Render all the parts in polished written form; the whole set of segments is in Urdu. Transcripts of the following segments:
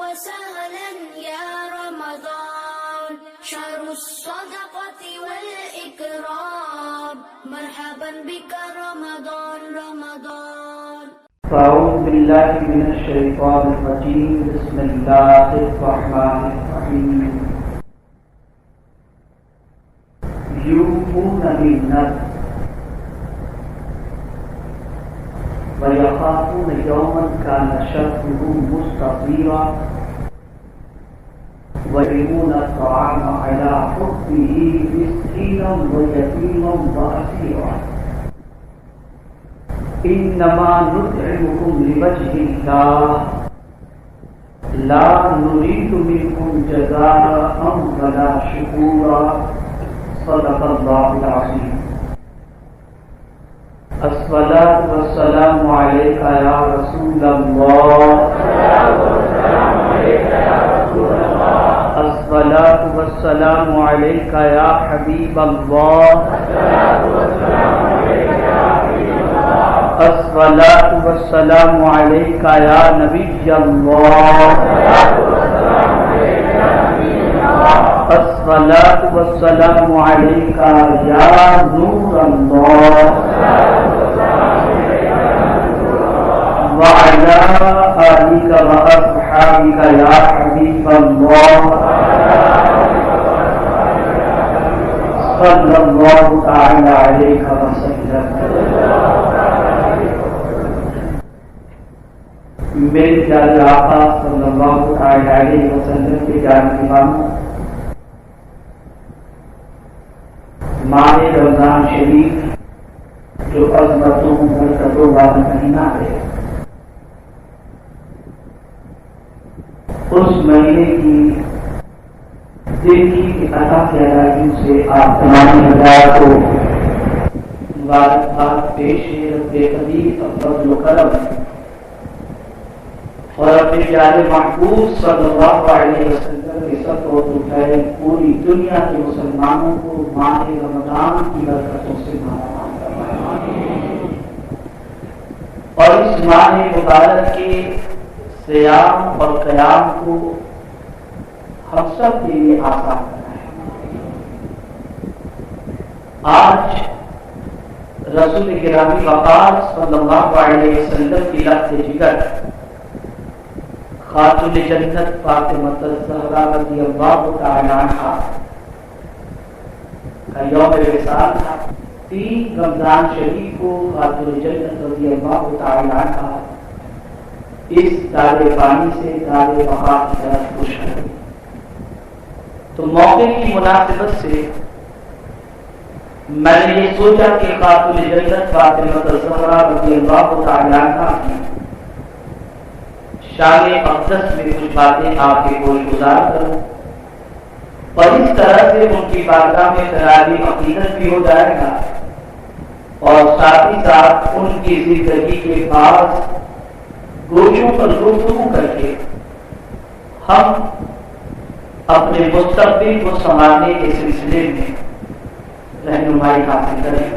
وسهلا يا رمضان شهر الصدقة والإكرام مرحبا بك رمضان رمضان. أعوذ بالله من الشيطان الرجيم. بسم الله الرحمن الرحيم. يوفون بالنذر ويخافون يوما كان شره مستطيرا ويطعمون الطعام على حبه مسكينا ويتيما واسيرا انما نطعمكم لوجه الله لا نريد منكم جزاء ولا شكورا. صدق الله العظيم. الصلاة والسلام عليك يا رسول الله. الصلاة والسلام عليك يا حبيب الله. الصلاة والسلام عليك يا نبي الله. الصلاة والسلام عليك يا نور الله وعلى آلك وأصحابك يا حبيب الله صلى الله تعالى عليك وسلم. میرے پیارے آقا صلی اللہ علیہ وسلم کے جان اماموں، ماہ رمضان شریف جو عظمتوں برکتوں والا مہینہ ہے، اس مہینے کی دل کی عطا کی ادائیوں سے آپ تمام ہدایت کو مبارکباد پیش ہے. رب قدیر فضل و کرم اور اپنے پیارے محبوب صلی اللہ علیہ وسلم کے سب کو اٹھائے پوری دنیا کے مسلمانوں کو ماہ رمضان کی برکتوں سے مالا اور اس ماہ مبارک کے صیام اور قیام کو ہم سب کے لیے آسان بنائے. آج رسول گرامی وقار صلی اللہ علیہ وسلم کی لفظ جگر خاتون جنت فاطمہ الزہرا رضی اللہ تعالی عنہا کا یوم وصال تھا. 3 رمضان شریف کو خاتون جنت رضی اللہ تعالی عنہا اس دار پانی سے دار بقا کی طرف خوش ہے. تو موقع کی مناسبت سے میں نے یہ سوچا کہ خاتون جنت فاطمہ الزہرا رضی اللہ تعالی عنہا کی شان اقدس میں کچھ باتیں آپ کے گوش گزار کروں اور اس طرح سے ان کی بارگاہ میں خراج عقیدت بھی ہو جائے گا اور ساتھ ہی ساتھ ان کی زندگی کے بعض گوشوں پر گفتگو کر کے ہم اپنے مستقبل کو سنوارنے کے سلسلے میں رہنمائی حاصل کریں.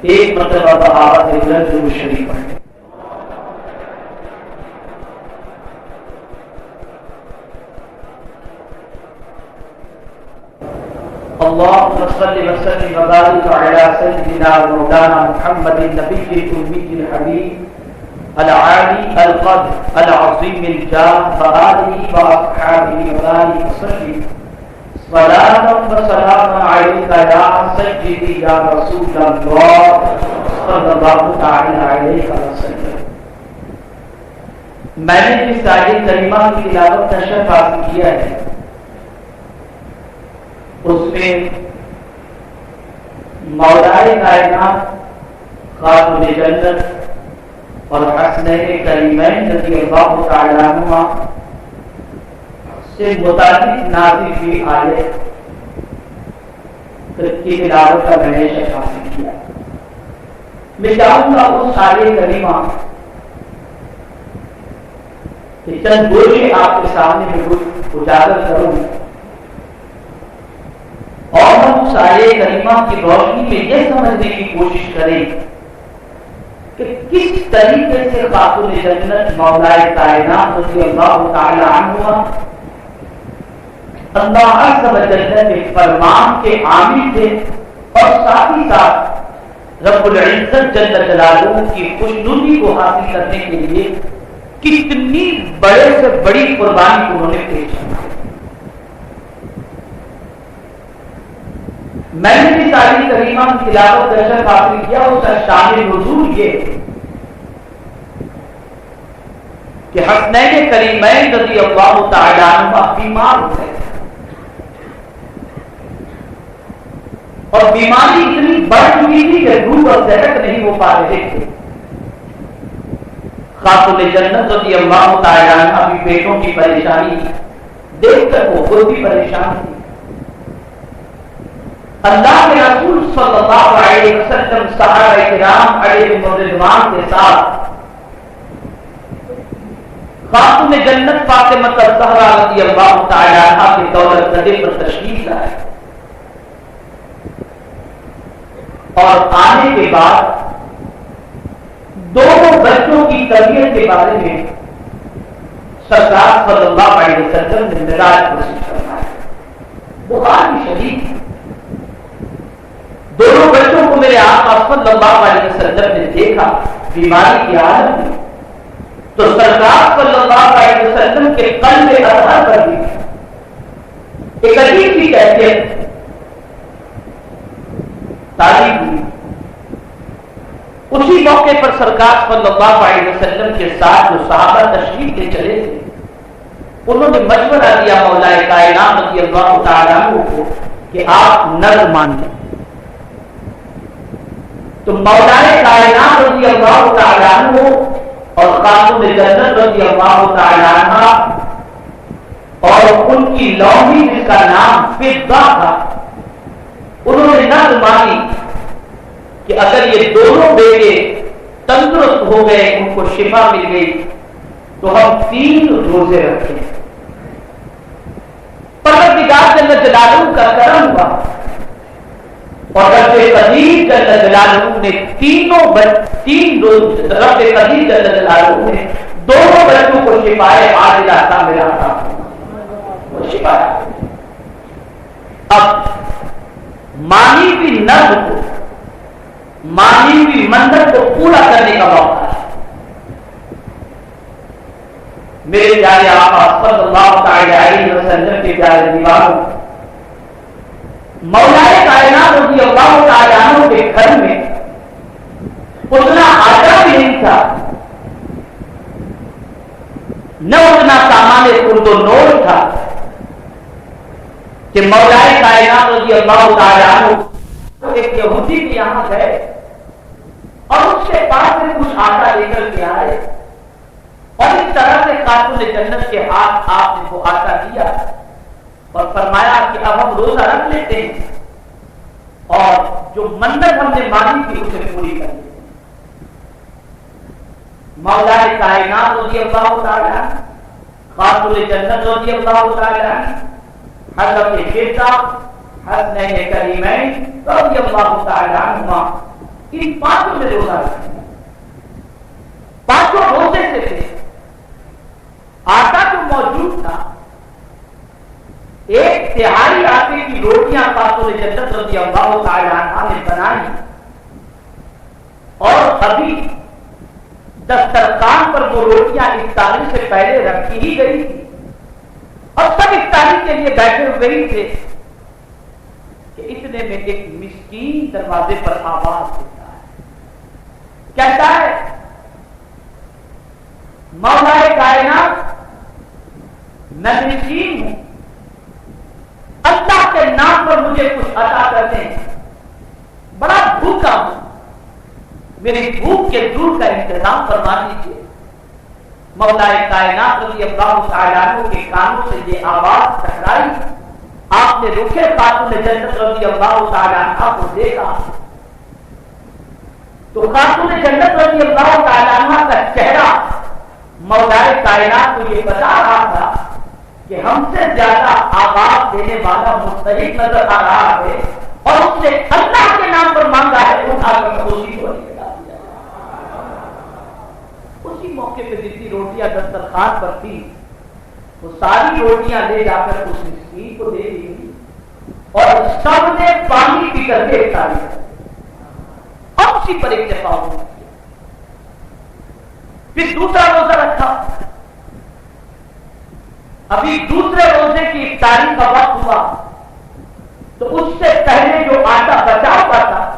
ایک مرتبہ بآواز بلند درود شریف پڑھیں. اللهم صل وسلم وبارك على سيدنا مولانا محمد النبي الأمي الحبيب العالي القدر العظيم الجاه وآله وأصحابه وبارك وسلم صلاة وسلاما عليك يا سيدي يا رسول الله صلى الله تعالى عليه وسلم. میں نے اس آیت کریمہ کی تلاوت کا شرف حاصل کیا ہے. اس میں مولائے کائنات خاتون جنت اور حسنین کریمین رضی اللہ تعالی عنہما سے متعلق نازل ہوئی آیت کی تلاوت کا میں نے شرف حاصل کیا. میں چاہوں گا اس آیت کریمہ کہ چند گوشے آپ کے سامنے میں اجاگر کروں اور ہم اس آیت کریمہ کی روشنی میں یہ سمجھنے کی کوشش کریں کہ کس طریقے سے خاتون جنت مولا کائنات رضی اللہ تعالی عنہ اللہ عز و جل کے فرمان کے عامل تھے، اور ساتھ ہی ساتھ رب العزت جل جلالہ کی خوشنودی کو حاصل کرنے کے لیے کتنی بڑے سے بڑی قربانی انہوں نے پیش کی۔ میں نے بھی تاریخ کریمہ کی تلاوت درشن حاصل کیا، اس کا شان نزول یہ کہ حسنین کریمین رضی اللہ تعالی عنہ بیمار ہوئے، اور بیماری اتنی بڑھ چکی تھی کہ دودھ اور صحت نہیں ہو پا رہے تھے۔ خاتون جنت رضی اللہ تعالی عنہ بھی بیٹوں کی پریشانی دیکھ کر وہ خود بھی پریشان تھی۔ اللہ کے رسول صلی اللہ علیہ وسلم صحابہ کرام علیہم رضوان کے ساتھ خاتون جنت فاطمہ الزہرا رضی اللہ تعالی عنہا کے دولت قدر پر تشریف لائے، اور آنے کے بعد دونوں بچوں کی تربیت کے بارے میں سرکار صلی اللہ علیہ وسلم نے معراج کوشش فرمایا۔ بخاری شریف دونوں بچوں کو میرے آقا صلی اللہ علیہ وسلم نے دیکھا بیماری کی حالت میں، تو سرکار صلی اللہ علیہ وسلم کے قلب اطہر پر بھی ایک عجیب سی کیفیت تاریخ ہوئی۔ اسی موقع پر سرکار صلی اللہ علیہ وسلم کے ساتھ جو صحابہ تشریف لے چلے تھے، انہوں نے مشورہ دیا مولا کائنات رضی اللہ تعالیٰ عنہ کو کہ آپ نظر مان لیں۔ تو مولا کائنات رضی اللہ تعالیٰ عنہ اور خاتون جنت رضی اللہ تعالیٰ عنہ اور ان کی لونڈی جس کا نام فضہ تھا، انہوں نے نظر مانی کہ اگر یہ دونوں بیٹے تندرست ہو گئے، ان کو شفا مل گئی، تو ہم 3 روزے رکھیں۔ پروردگار جل جلالہ کا کرم ہوا، اور رب قدیر جل جلالہ نے تین روز رب قدیر جل جلالہ نے دونوں بچوں کو شفائے عاجلہ عطا ملا تھا، وہ شفا۔ اب مانی بھی نظر کو، مانی بھی منظر کو پورا کرنے کا موقع ہے۔ میرے پیارے آقا صلی اللہ تعالی علیہ وسلم کے پیارے دیواروں، مولا کائنات رضی اللہ تعالی عنہ کے گھر میں اتنا آٹا بھی نہیں تھا، نہ اتنا سامان خرد و نور تھا کہ مولا کائنات رضی اللہ تعالی عنہ ایک یہودی کے یہاں گئے اور اس کے پاس سے کچھ آٹا لے کر کے آئے، اور اس طرح سے خاتون جنت کے ہاتھ آپ نے وہ آٹا دیا اور فرمایا کہ اب ہم روزہ رکھ لیتے ہیں، اور جو منت ہم نے مانی تھی اسے پوری کر لی۔ مولا کائنات رضی اللہ تعالی عنہ، خاتون جنت رضی اللہ تعالی عنہ، حضرت فضہ، حسنین کریمین رضی اللہ تعالی عنہما، ان 5 میں روزہ رکھا۔ 5 روزے سے تھے، آٹا تو موجود تھا، 1/3 آٹے کی روٹیاں خاتون جنت رضی اللہ تعالی عنہا نے بنائی، اور ابھی دسترخوان پر وہ روٹیاں افطاری سے پہلے رکھی ہی گئی تھی، اور سب افطاری کے لیے بیٹھے ہوئے ہی تھے کہ اتنے میں ایک مسکین دروازے پر آواز دیتا ہے، کہتا ہے مولا کائنات میں مسکین ہوں، اللہ کے نام پر مجھے کچھ عطا کر دیں، بڑا بھوکا ہوں، میری بھوک کے دور کا انتظام فرما دیجیے۔ مولا کائنات رضی اللہ تعالی عنہ کے کانوں سے یہ آواز ٹکرائی، آپ نے رکھے خاتون جنت رضی اللہ تعالی عنہ کو دیکھا، تو خاتون جنت رضی اللہ تعالی عنہ کا چہرہ مولا کائنات کو یہ بتا رہا تھا کہ ہم سے زیادہ آواز دینے والا مستحق نظر آ رہا ہے، اور اس نے اللہ کے نام پر مانگا ہے، اٹھا کر خوشی کو اسی موقع پہ جتنی روٹیاں دسترخوان پر تھی وہ ساری روٹیاں لے جا کر اس مسکین کو دے دی اور سب نے پانی پی کر کے افطاری اب اسی پر اکتفا ہوا. پھر دوسرا روزہ رکھا. ابھی دوسرے روزے کی افطاری کا وقت ہوا تو اس سے پہلے جو آٹا بچا ہوا تھا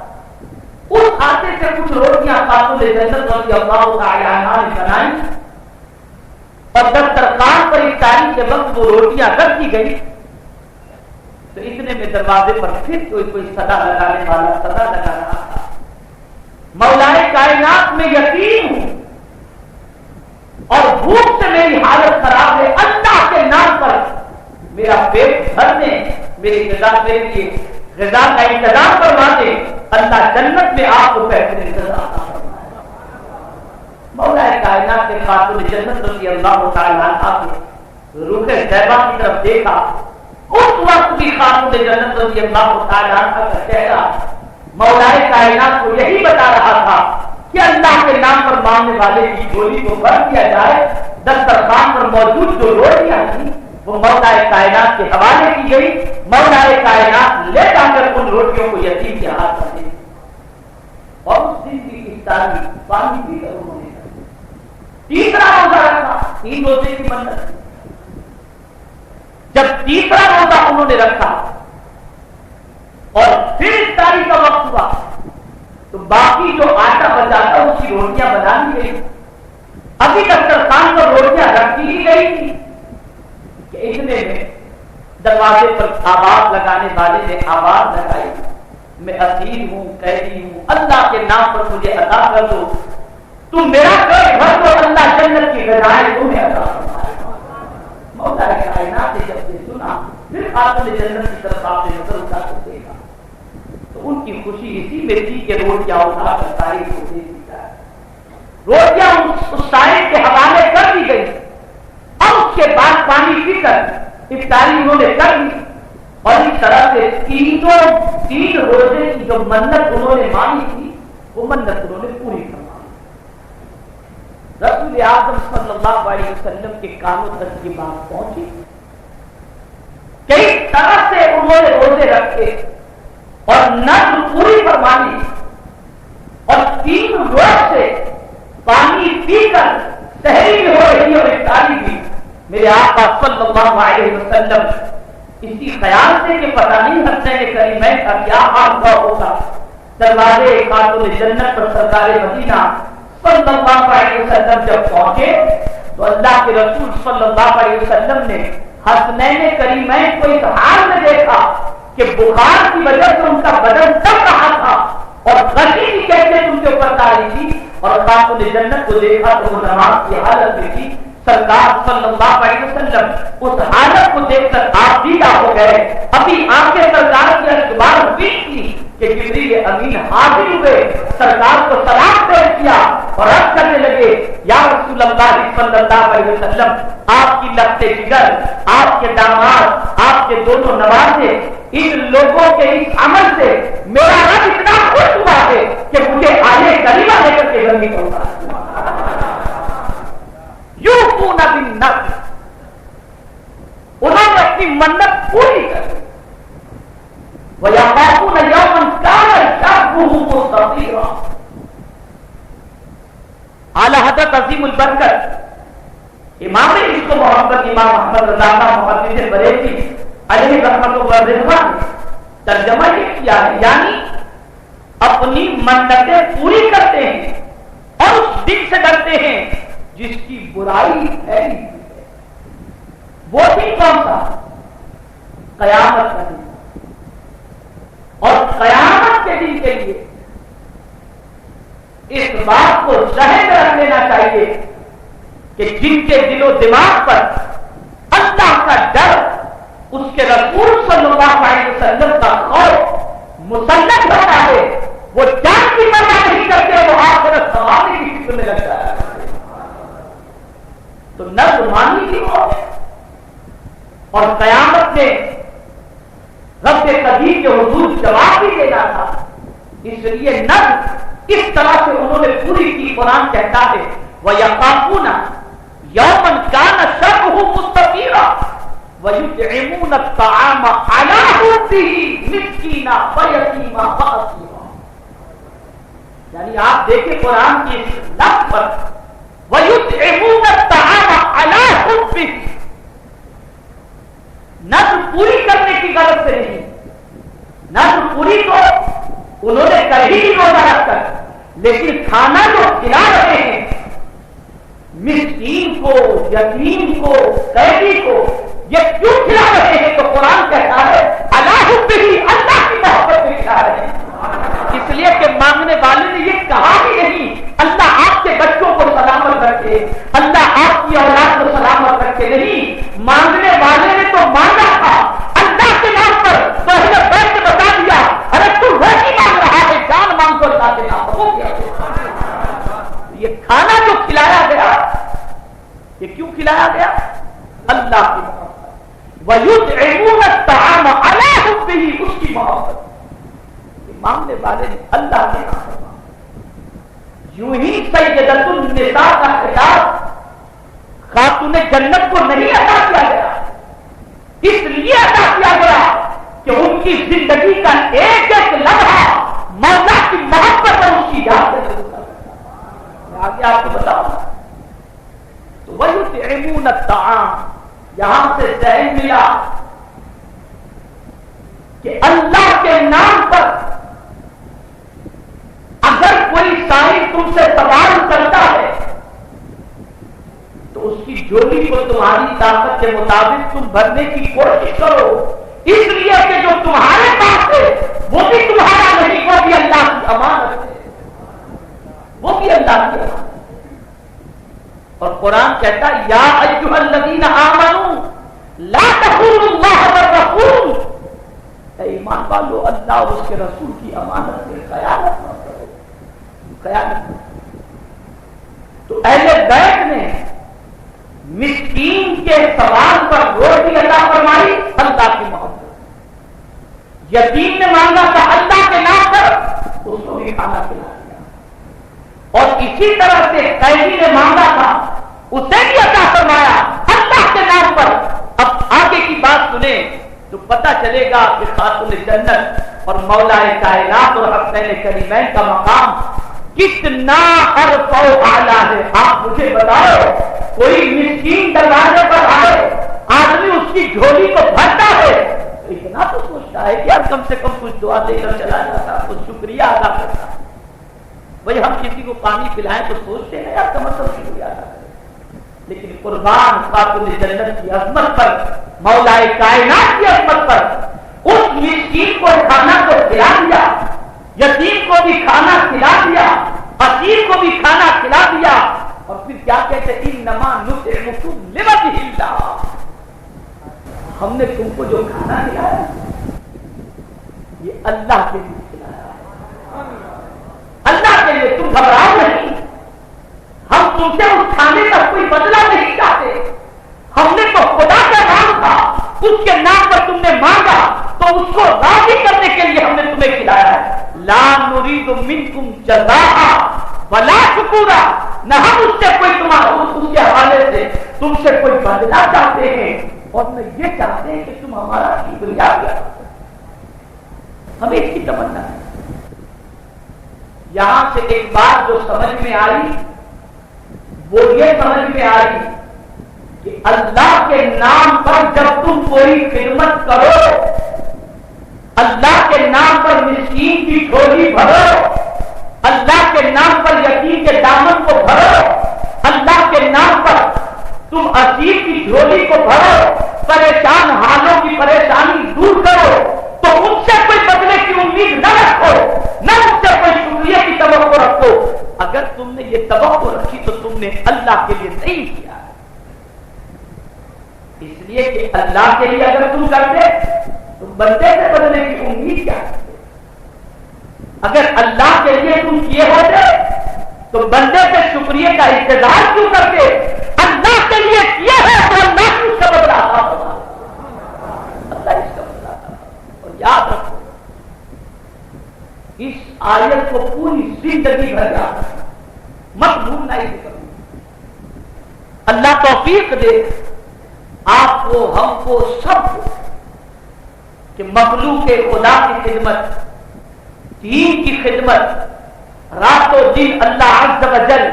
اس آٹے سے کچھ روٹیاں خاتون جنت رضی اللہ تعالی عنہا نے بنائی اور دسترخوان پر افطاری کے وقت وہ روٹیاں رکھ دی گئی تو اتنے میں دروازے پر پھر کوئی صدا لگانے والا صدا لگا رہا تھا. مولا کائنات میں یقین ہوں اور بھوک سے میری حالت خراب ہے, اللہ کے نام پر میرا پیٹ بھرنے میری غذا میرے لیے غذا کا انتظام کروا دے, اللہ جنت میں آپ کو بہترین غذا عطا فرمائے. مولا کائنات کے خاتون جنت رضی اللہ تعالی عنہا کے رخ طیبہ کی طرف دیکھا. اس وقت بھی خاتون جنت رضی اللہ تعالی عنہا کا چہرہ مولا کائنات کو یہی بتا رہا تھا کہ اللہ کے نام پر مانگنے والے کی جھولی کو بھر دیا جائے. دسترخوان پر موجود جو روٹیاں تھیں وہ مولا کائنات کے حوالے کی گئی. مولا کائنات لے جا کر ان روٹیوں کو یتیم کے ہاتھ میں دے اور اس دن کی افطاری پانی پی کر انہوں نے تیسرا روزہ رکھا. 3 روزے کی منت. جب تیسرا روزہ انہوں نے رکھا اور پھر افطاری کا وقت ہوا تو باقی جو آٹا بچا تھا اس کی روٹیاں بنا لی گئی. ابھی دسترخوان پر روٹیاں رکھی ہی گئی تھی کہ اتنے میں دروازے پر آواز لگانے والے نے آواز لگائی, میں اسیر ہوں, قیدی ہوں, اللہ کے نام پر مجھے عطا کر دو, تم میرا پیٹ بھر دو, اللہ جنت کی غذائیں تمہیں عطا فرمائے. مولا کائنات نے جب یہ سنا پھر خاتون جنت کی طرف آپ نے نظر اٹھا کر دیکھا تو ان کی خوشی اسی میں تھی کہ روٹیاں اٹھا کر ساری کو دے دی جائے. روٹیاں اس سائن کے حوالے کر دی گئی اور اس کے بعد پانی پی کر افطاری انہوں نے کر لی اور اس طرح سے 3 روزے کی جو منت انہوں نے مانی تھی وہ منت انہوں نے پوری کروا لی. رسول اعظم صلی اللہ علیہ وسلم کے کانوں تک یہ بات پہنچی. کئی طرح سے انہوں نے روزے رکھے اور نظر پوری فرمانی اور 3 روز سے پانی پی کر سحری بھی ہو رہی اور افطاری بھی. میرے آقا صلی اللہ علیہ وسلم اسی خیال سے کہ پتہ نہیں حسنین کریمین کا کیا حال ہوا ہوگا, دروازے خاتون جنت پر سرکار مدینہ صلی اللہ علیہ وسلم جب پہنچے تو اللہ کے رسول صلی اللہ علیہ وسلم نے حسنین کریمین کو اس حال میں دیکھا کہ بخار کی وجہ سے ان کا بدن تب رہا تھا اور غشی کی کیفیت ان کے اوپر تاری تھی, اور خاتون جنت کو دیکھا تو وہ نماز کی حالت میں تھی. سرکار صلی اللہ علیہ وسلم اس حالت کو دیکھ کر آپ دیدہ ہو گئے. ابھی آنکھیں سرکار کی اخبار ہوئی تھی کہ جبریل امین حاضر ہوئے, سرکار کو سلام پیش کیا اور عرض کرنے لگے یا رسول اللہ صلی اللہ علیہ وسلم, آپ کی لخت جگر, آپ کے داماد, آپ کے دونوں نوازے, ان لوگوں کے اس عمل سے میرا رب اتنا خوش ہوا ہے کہ مجھے آنے کریمہ لے کر کے گرمی کرتا یوفون بالنذر. انہوں نے اپنی منت پوری کر لی. وَيَخَافُونَ يَوْمًا كَانَ شَرُّهُ مُسْتَطِيرًا. اعلی حضرت عظیم البرکت امام عشق و محبت امام احمد رضا محدث بریلوی علیہ رحمۃ اللہ رضوان ترجمہ یہ کیا ہے, یعنی اپنی منتیں پوری کرتے ہیں اور اس دن سے ڈرتے ہیں جس کی برائی پھیلی ہے. وہ دن کون سا؟ قیامت کا دن. اور قیامت کے دن کے لیے اس بات کو ذہن میں رکھ لینا چاہیے کہ جن کے دل و دماغ پر اللہ کا ڈر, اس کے رسول صلی اللہ علیہ وسلم کا خوف مسلط ہوتا ہے, وہ جان کی پرواہ نہیں کرتے, وہ آخرت ثواب کی فکر میں لگتا ہے. تو نظر مانی کی ہو اور قیامت میں رب قدیر کے حضور جواب بھی دینا تھا, اس لیے نظر اس طرح سے انہوں نے پوری کی. قرآن کہتا ہے وَيَخَافُونَ يَوْمًا كَانَ شَرُّهُ مُسْتَطِيرًا وَيُطْعِمُونَ الطَّعَامَ عَلَى حُبِّهِ مِسْكِينًا وَيَتِيمًا وَأَسِيرًا. یعنی آپ دیکھیں قرآن کی اس لفظ پر وَيُطْعِمُونَ الطَّعَامَ عَلَى حُبِّهِ، نظر پوری کرنے کی غرض سے نہیں، نظر پوری تو انہوں نے کر ہی روزہ رکھ کر، لیکن کھانا جو کھلا رہے ہیں مسکین کو، یتیم کو، قیدی کو، یہ کیوں کھلا رہے ہیں؟ تو قرآن کہتا ہے علی حبہ، اللہ کی محبت میں کھلا رہے ہیں. اس لیے کہ مانگنے والے نے یہ کہا ہی نہیں اللہ آپ کے بچوں کو سلامت رکھے، اللہ آپ کی اولاد کو سلامت رکھے، نہیں. مانگنے والے نے تو مانگا تھا اللہ کے نام پر، تو ہمیں بیٹھ کے بتا دیا ارے تو وہی مانگ رہا ہے، جان مانگ کو اللہ کے نام پر. ہو گیا. یہ کھانا جو کھلایا گیا، یہ کیوں کھلایا گیا؟ اللہ کی محبت. وَيُطْعِمُونَ الطَّعَامَ عَلَى حُبِّهِ، اس کی محبت. مانگنے والے نے اللہ کے نام پر مانگا. یوں ہی سیدۃ النساء کا خطاب خاتون جنت کو نہیں عطا کیا گیا، اس لیے عطا کیا گیا کہ ان کی زندگی کا ایک ایک لمحہ مولا کی محبت اور اس کی یاد سے گزرتا. آگے آپ کو بتاؤں تو وَيُطْعِمُونَ الطَّعَامَ، یہاں سے ذہن ملا کہ اللہ کے نام پر اگر کوئی سائل تم سے سوال کرتا ہے تو اس کی جھولی کو تمہاری طاقت کے مطابق تم بھرنے کی کوشش کرو، اس لیے کہ جو تمہارے پاس ہے وہ بھی تمہارا نہیں، وہ بھی اللہ کی امانت ہے، وہ بھی اللہ کی امانت. اور قرآن کہتا ہے یا ایھا الذین آمنوا لا تخونوا اللہ والرسول، اے ایمان والو اللہ اور اس کے رسول کی امانت سے خیانت مت کرو، خیانت. تو اہل بیت نے مسکین کے سوال پر روٹی عطا فرمائی، اللہ کی محبت. یتیم نے مانگا تھا اللہ کے نام پر، اس کو بھی کھانا کھلا دیا. اور اسی طرح سے قیدی نے مانگا تھا، اسے بھی عطا فرمایا اللہ کے نام پر. اب آگے کی بات سنیں تو پتہ چلے گا کہ خاتون جنت اور مولا کائنات اور حسین کریمین کا مقام کتنا عرفہ و اعلیٰ ہے. آپ مجھے بتاؤ، کوئی مسکین دروازے پر آئے، آدمی اس کی جھولی کو بھرتا ہے، اتنا تو سوچتا ہے کہ یار کم سے کم کچھ دعا دے کر چلا جاتا، کچھ شکریہ ادا کرتا. بھائی ہم کسی کو پانی پلائیں تو سوچتے ہیں یار کم از کم شکریہ ادا کریں، لیکن قربان خاتون جنت کی عظمت پر، مولا کائنات کی عظمت پر، اس مسکین کو کھانا تو کھلا دیا، یتیم کو بھی کھانا کھلا دیا، اسیر کو بھی کھانا کھلا دیا. اور پھر کیا کہتے ہیں انما نطعمکم لوجہ اللہ، ہم نے تم کو جو کھانا کھلایا یہ اللہ کے لیے کھلایا ہے، اللہ کے لیے. تم گھبراؤ نہیں، ہم تم سے اس کھانے کا کوئی بدلہ نہیں چاہتے. ہم نے تو خدا کا نام تھا، اس کے نام پر تم نے مانگا تو اس کو راضی کرنے کے لیے ہم نے تمہیں کھلایا ہے. لا نريد منکم جزاء ولا شکورا، نہ ہم اس سے کوئی تمہارا اس کے حوالے سے تم سے کوئی بدلہ چاہتے ہیں، اور نہ یہ چاہتے ہیں کہ تم ہمارا شکریہ ادا کرو. ہمیں اس کی تمنا ہے. یہاں سے ایک بات جو سمجھ میں آئی وہ یہ سمجھ میں آئی کہ اللہ کے نام پر جب تم کوئی خدمت کرو، اللہ کے نام پر مسکین کی جھولی بھرو، اللہ کے نام پر یتیم کے دامن کو بھرو، اللہ کے نام پر تم اسیر کی جھولی کو بھرو، پریشان حالوں کی پریشانی دور کرو، تو ان سے کوئی بدلے کی امید نہ رکھو، نہ ان سے کوئی شکریہ کی توقع رکھو. اگر تم نے یہ توقع رکھی تو تم نے اللہ کے لیے نہیں کیا. اس لیے کہ اللہ کے لیے اگر تم کرتے تو بندے سے بدلنے کی امید کیا کرتے؟ اگر اللہ کے لیے تم کیے ہوتے تو بندے سے شکریہ کا انتظار کیوں کرتے؟ اللہ کے لیے کیا ہے تو اللہ اس کا بدلہ عطا فرمائے، اللہ اس کا بدلہ عطا فرمائے. اور یاد رکھو اس آیت کو پوری زندگی بھر یاد رکھنا، مت بھولنا. توفیق دے آپ کو، ہم کو، سب کو، کہ مخلوق خدا کی خدمت، دین کی خدمت، رات و دن اللہ عز و جل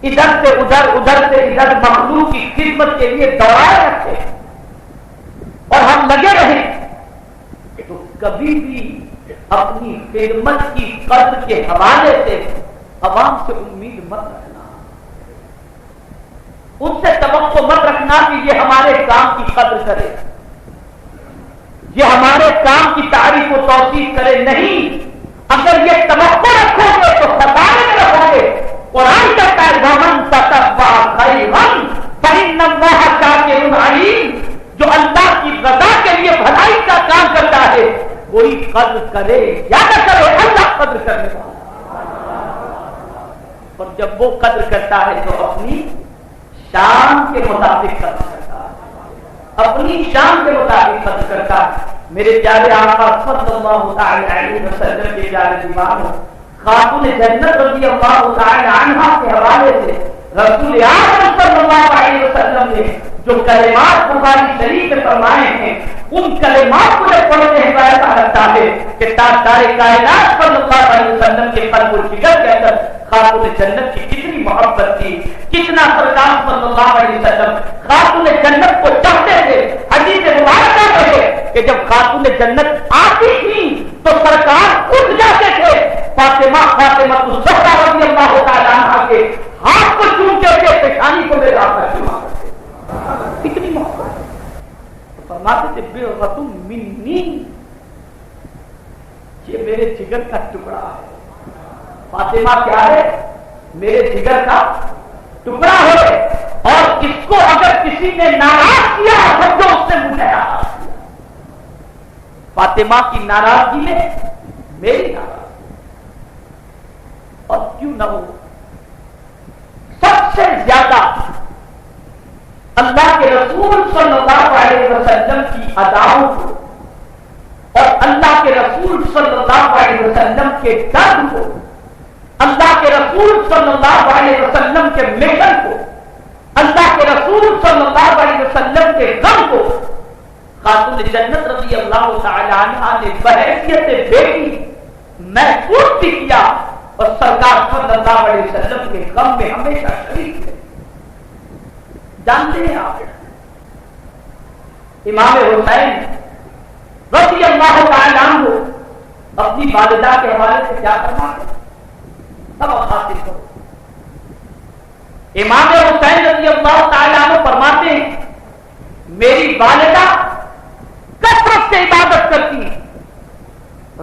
ادھر سے ادھر، ادھر سے ادھر مخلوق کی خدمت کے لیے دوڑائے رکھے اور ہم لگے رہیں، تو کبھی بھی اپنی خدمت کی قدر کے حوالے سے عوام سے امید مت رکھنا، ان سے توقع مت رکھنا کہ یہ ہمارے کام کی قدر کرے، یہ ہمارے کام کی تعریف و توصیف کرے. نہیں، اگر یہ توقع رکھو گے تو خسارے میں رکھو گے. قرآن کہتا ہے وَمَن تَتَبَّعَ خَيْرًا فَإِنَّ اللَّهَ شَاكِرٌ عَلِيمٌ، جو اللہ کی رضا کے لیے بھلائی کا کام کرتا ہے وہی قدر کرے یا نہ کرے، اللہ قدر کرنے والا. اور جب وہ قدر کرتا ہے تو اپنی شان کے مطابق قدر کرتا ہے، اپنی شان کے مطابق قدر کرتا ہے. میرے پیارے آقا صلی اللہ تعالی علیہ وسلم کے پیارے دیوانوں، خاتون جنت رضی اللہ تعالی عنہا کے حوالے سے رسول اعظم صلی اللہ علیہ وسلم نے جو کلمات بخاری شریف میں فرمائے ہیں، ان کلمات کو جب پڑھتے ہیں تو ایسا لگتا ہے کہ تاجدار کائنات صلی اللہ علیہ وسلم کے قلب و جگر کے اندر خاتون جنت کی کتنی محبت تھی، کتنا سرکار صلی اللہ علیہ وسلم خاتون جنت کو چاہتے تھے. حدیث مبارکہ ہے کہ جب خاتون جنت آتی تھی تو سرکار اٹھ جاتے تھے، فاطمہ الزہرا رضی اللہ تعالی عنہا کے ہاتھ کو چومتے ہوئے پیشانی کو میرے آقا چوما کرتے. کتنی محبت. فرماتے تھے بِضْعَةٌ مِّنِّي، یہ میرے جگر کا ٹکڑا ہے. فاطمہ کیا ہے؟ میرے جگر کا ٹکڑا ہے، اور اس کو اگر کسی نے ناراض کیا سمجھو اس نے مجھے ناراض کیا. فاطمہ کی ناراضگی میں میری ناراضگی، اور کیوں نہ ہو سب سے زیادہ اللہ کے رسول صلی اللہ علیہ وسلم کی اداؤں کو اور اللہ کے رسول صلی اللہ علیہ وسلم کے درد کو، اللہ کے رسول صلی اللہ علیہ وسلم کے مشن کو، اللہ کے رسول صلی اللہ علیہ وسلم کے غم کو خاتون جنت رضی اللہ تعالی عنہا نے بحیثیت بیٹی محفوظ بھی کیا، اور سرکار صلی اللہ علیہ وسلم کے غم میں ہمیشہ شریک ہے. جانتے ہیں آپ امام حسین رضی اللہ تعالی عنہ اپنی والدہ کے حوالے سے کیا فرماتے ہیں؟ سب حاصل کرو. امام حسین رضی اللہ تعالی عنہ فرماتے ہیں میری والدہ کثرت سے عبادت کرتی،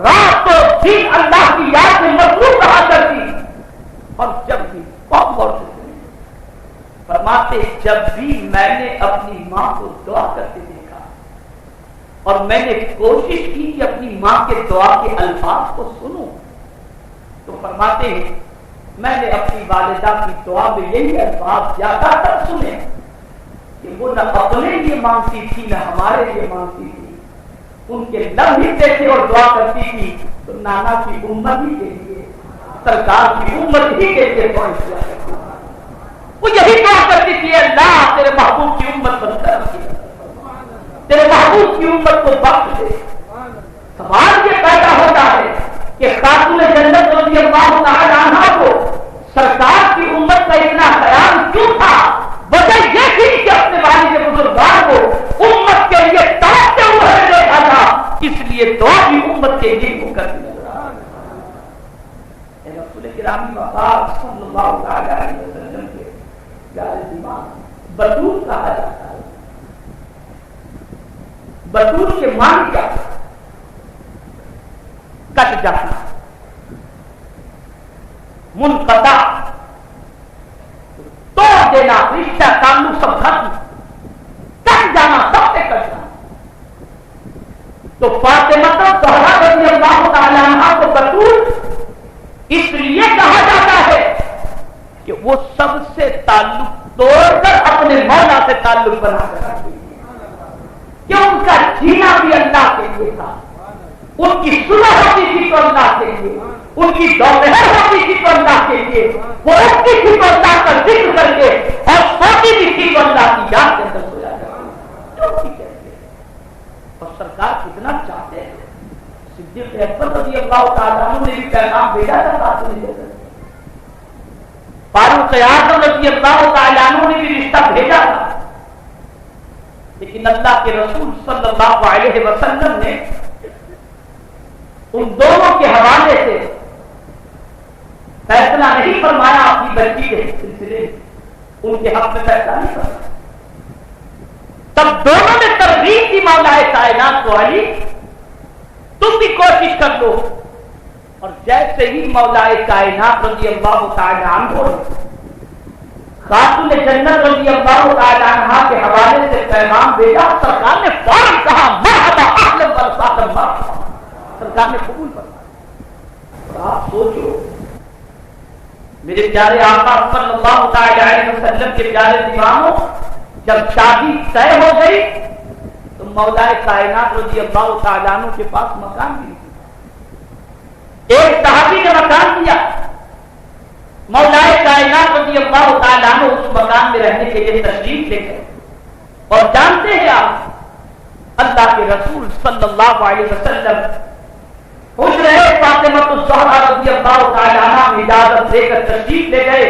رات و دن اللہ کی یاد میں مصروف رہا کرتی، اور جب بھی بہت غور سے فرماتے جب بھی میں نے اپنی ماں کو دعا کرتے دیکھا اور میں نے کوشش کی کہ اپنی ماں کے دعا کے الفاظ کو سنوں، تو فرماتے ہیں میں نے اپنی والدہ کی دعا میں یہی الفاظ زیادہ تر سنے کہ وہ نہ اپنے لیے مانگتی تھی نہ ہمارے لیے مانگتی تھی، ان کے لب ہلتے تھے اور دعا کرتی تھی تو نانا کی امت ہی کے لیے، سرکار کی امت ہی کے لیے پہنچ جائے. وہ یہی دعا کرتی تھی اللہ تیرے محبوب کی امت پر کرم، تیرے محبوب کی امت کو بخش دے. سوال یہ پیدا ہوتا ہے کہ خاتون جنت رضی اللہ تعالی عنہا کو سرکار کی امت کا اتنا خیال کیوں تھا؟ وجہ یہ تھی کہ اپنے والد بزرگان کو امت کے لیے تڑپتے ہوئے دیکھا تھا، اس لیے دعا بھی امت کے لیے وہ کر دیا. رسول کرام وفات صلی اللہ علیہ وسلم کے پیارے دیوان بطول کہا جاتا ہے. بطول کے معنی کیا؟ کٹ جانا، منقطع، توڑ دینا، رشتہ تعلق سب ختم، کٹ جانا، سب سے کٹ جانا. تو فاطمہ الزہرا رضی اللہ تعالی عنہا کو بطول اس لیے کہا جاتا ہے کہ وہ سب سے تعلق توڑ کر اپنے مولا سے تعلق بنا کر رکھی، کہ ان کا جینا بھی اللہ کے لیے تھا، ان کی صلح ہوتی تھی تو اللہ کے لیے، ان کی دوپہر ہوتی تھی تو اللہ کے لیے، وہ اٹھتی تھی تو اللہ کا ذکر کر کے، اور سوتی بھی تھی تو اللہ کی یاد کے اندر سو جاتی تھی۔ اور سرکار کتنا چاہتے ہیں، صدیق اکبر رضی اللہ تعالیٰ عنہ نے بھی پیغام بھیجا تھا خاتون جنت، فاروق اعظم رضی اللہ تعالیٰ عنہ نے بھی رشتہ بھیجا تھا، لیکن اللہ کے رسول صلی اللہ علیہ وسلم نے ان دونوں کے حوالے سے فیصلہ نہیں فرمایا، اپنی بچی کے سلسلے ان کے حق میں فیصلہ نہیں فرمایا۔ تب دونوں نے ترغیب کی مولا کائنات کو، علی تم بھی کوشش کر لو، اور جیسے ہی مولا کائنات رضی اللہ تعالی عنہ خاتون جنت رضی اللہ تعالی عنہ کے حوالے سے پیغام بھیجا، سرکار نے فوراً کہا مرحبا اہلا و سہلا، سرکار نے قبول فرمایا۔ اور آپ سوچو میرے پیارے آقا صلی اللہ تعالی علیہ وسلم کے پیارے دیوانوں، جب شادی طے ہو گئی تو مولا کائنات رضی اللہ تعالیٰ عنہ کے پاس مکان بھی نہیں، ایک صحابی نے مکان دیا، مولا کائنات رضی اللہ تعالیٰ عنہ اس مکان میں رہنے کے لیے تشریف لے گئے۔ اور جانتے ہیں آپ اللہ کے رسول صلی اللہ علیہ وسلم حجرہ فاطمہ الزہرا رضی اللہ تعالیٰ عنہ میں اجازت دے کر تشریف لے گئے،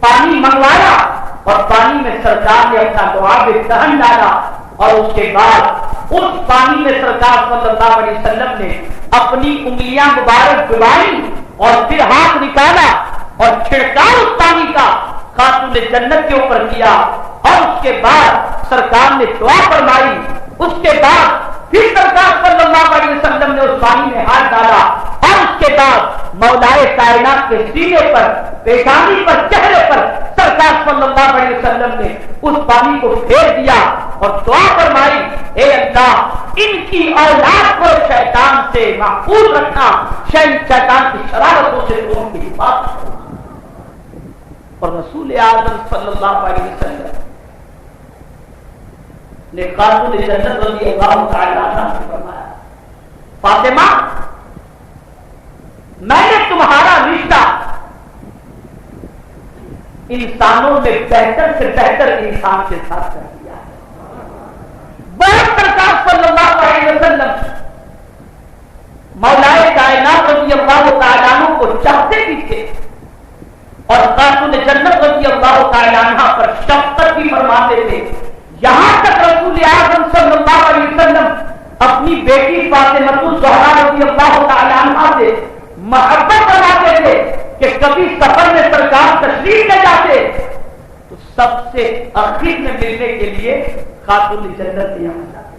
پانی منگوایا اور پانی میں سرکار نے اپنا دعا دہن ڈالا، اور اس کے بعد اس پانی میں سرکار صلی اللہ علیہ وسلم نے اپنی انگلیاں مبارک ڈبائی اور پھر ہاتھ نکالا اور چھڑکاؤ اس پانی کا خاتون جنت کے اوپر کیا، اور اس کے بعد سرکار نے دعا فرمائی۔ اس کے بعد پھر سرکار صلی اللہ علیہ وسلم نے اس پانی میں ہاتھ ڈالا، اور اس کے بعد مولائے کائنات کے سینے پر، پیشانی پر، چہرے پر سرکار صلی اللہ علیہ وسلم نے اس پانی کو پھیر دیا اور دعا فرمائی، اے اللہ ان کی اولاد کو شیطان سے محفوظ رکھنا، شیطان کی شرارتوں سے ان کی حفاظت کرنا۔ اور رسول اعظم صلی اللہ علیہ وسلم نے خاتون جنت رضی اللہ تعالیٰ عنہ سے فرمایا، فاطمہ میں نے تمہارا رشتہ انسانوں میں بہتر سے بہتر انسان کے ساتھ کر دیا ہے۔ بہت سرکار صلی اللہ علیہ وسلم مولائے کائنات رضی اللہ تعالیٰ عنہ کو چاہتے بھی تھے، اور خاتون جنت رضی اللہ تعالیٰ عنہ پر شفقت بھی فرماتے تھے، یہاں تک رسول اعظم صلی اللہ علیہ وسلم اپنی بیٹی فاطمہ الزہرا رضی اللہ تعالیٰ عنہ سے محبت فرماتے تھے کہ کبھی سفر میں سرکار تشریف لے جاتے تو سب سے آخر میں ملنے کے لیے خاتون جنت یہاں جاتے،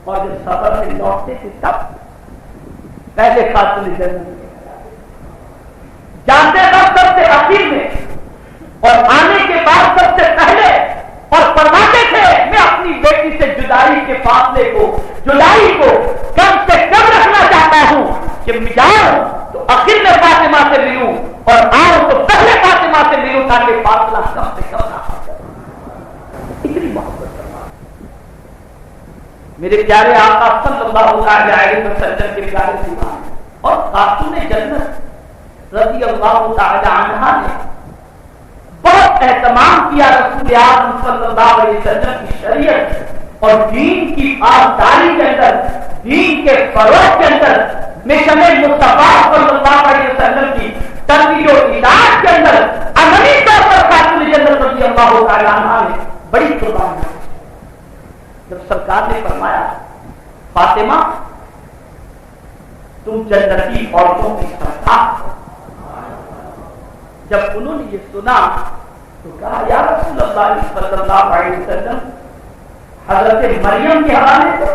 اور جب سفر سے لوٹتے تھے تب پہلے خاتون جنت جانتے تھا سب سے آخر میں، اور آنے کے بعد سب سے پہلے، اور فرماتے تھے میں اپنی بیٹی سے جدائی کے فاصلے کو، جدائی کو کم سے کم رکھنا چاہتا ہوں کہ جاؤں تو آخر میں فاطمہ سے ملوں، اور آؤں تو پہلے فاطمہ سے ملوں تاکہ فاصلہ کم سے کم نہ ہو۔ اتنی محبت کرنا میرے پیارے آقا صلی اللہ علیہ وسلم کے پیارے دیوان، اور خاتون جنت رضی اللہ تعالی عنہا نے بہت اہتمام کیا رسول اعظم صلی اللہ علیہ وسلم کی شریعت اور دین کی پاسداری کے اندر، دین کے فروغ کے اندر، مشن مصطفیٰ صلی اللہ علیہ وسلم کی تربیت و اطاعت کے اندر عملی طور پر خاتون جنت رضی اللہ تعالی عنہا نے بڑی قربانی دی۔ جب سرکار نے فرمایا فاطمہ تم جنتی عورتوں کی سردار، جب انہوں نے یہ سنا تو کہا یا رسول اللہ صلی اللہ علیہ وسلم حضرت مریم کے حوالے سے